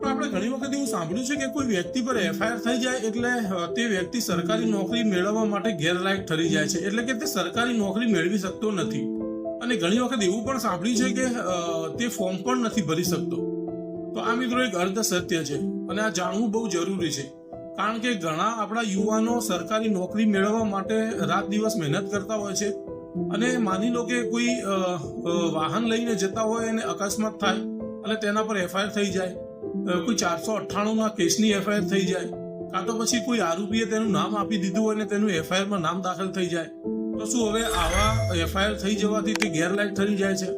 પણ આપણે ઘણી વખત એવું સાંભળ્યું છે કે કોઈ વ્યક્તિ પર એફઆઈઆર થઈ જાય એટલે તે વ્યક્તિ સરકારી નોકરી મેળવવા માટે ગેરલાયક ઠરી જાય છે, એટલે કે તે સરકારી નોકરી મેળવી શકતો નથી. અને ઘણી વખત એવું પણ સાંભળ્યું છે કે તે ફોર્મ પણ નથી ભરી શકતો. તો આ મિત્રો એક અર્ધ સત્ય છે અને આ જાણવું બહુ જરૂરી છે, કારણ કે ઘણા આપણા યુવાનો સરકારી નોકરી મેળવવા માટે રાત દિવસ મહેનત કરતા હોય છે. અને માની લો કે કોઈ વાહન લઈને જતા હોય અને અકસ્માત થાય અને તેના પર એફઆઈઆર થઈ જાય, કોઈ 498ના કેસની એફઆઈઆર થઈ જાય, કાં તો પછી કોઈ આરોપીએ તેનું નામ આપી દીધું હોય અને તેનું એફઆઈઆરમાં નામ દાખલ થઈ જાય, તો શું હવે આવા એફઆઈઆર થઈ જવાથી તે ગેરલાયક ઠરી જાય છે?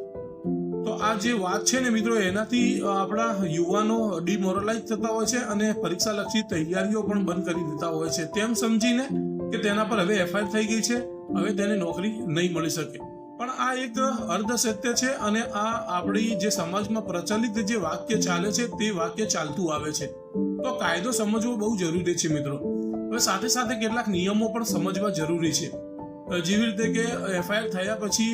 તો આ જે વાત છે ને મિત્રો, એનાથી આપણા યુવાનો ડિમોરલાઇઝ થતા હોય છે અને પરીક્ષાલક્ષી તૈયારીઓ પણ બંધ કરી દેતા હોય છે, તેમ સમજીને કે તેના પર હવે એફઆઈઆર થઈ ગઈ છે, હવે તેને નોકરી નહીં મળી શકે. પણ આ એક અર્ધ સત્ય છે અને આ આપણી જે સમાજમાં પ્રચલિત જે વાક્ય ચાલે છે તે વાક્ય ચાલતું આવે છે. તો કાયદો સમજવો બહુ જરૂરી છે મિત્રો. હવે સાથે સાથે કેટલાક નિયમો પણ સમજવા જરૂરી છે, જેવી રીતે કે એફઆઈઆર થયા પછી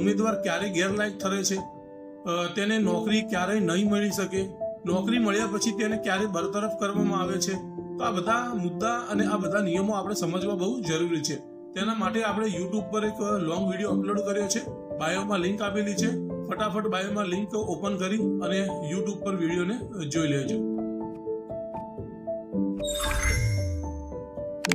ઉમેદવાર ક્યારે ગેરલાયક ઠરે છે, તેને નોકરી ક્યારેય નહીં મળી શકે, નોકરી મળ્યા પછી તેને ક્યારે બરતરફ કરવામાં આવે છે. તો આ બધા મુદ્દા અને આ બધા નિયમો આપણે સમજવા બહુ જરૂરી છે. તેના માટે આપણે યુટ્યુબ પર એક લોંગ વિડીયો અપલોડ કર્યો છે, બાયોમાં લિંક આપેલી છે. ફટાફટ બાયોમાં લિંક ઓપન કરી અને યુટ્યુબ પર વિડીયોને જોઈ લેજો.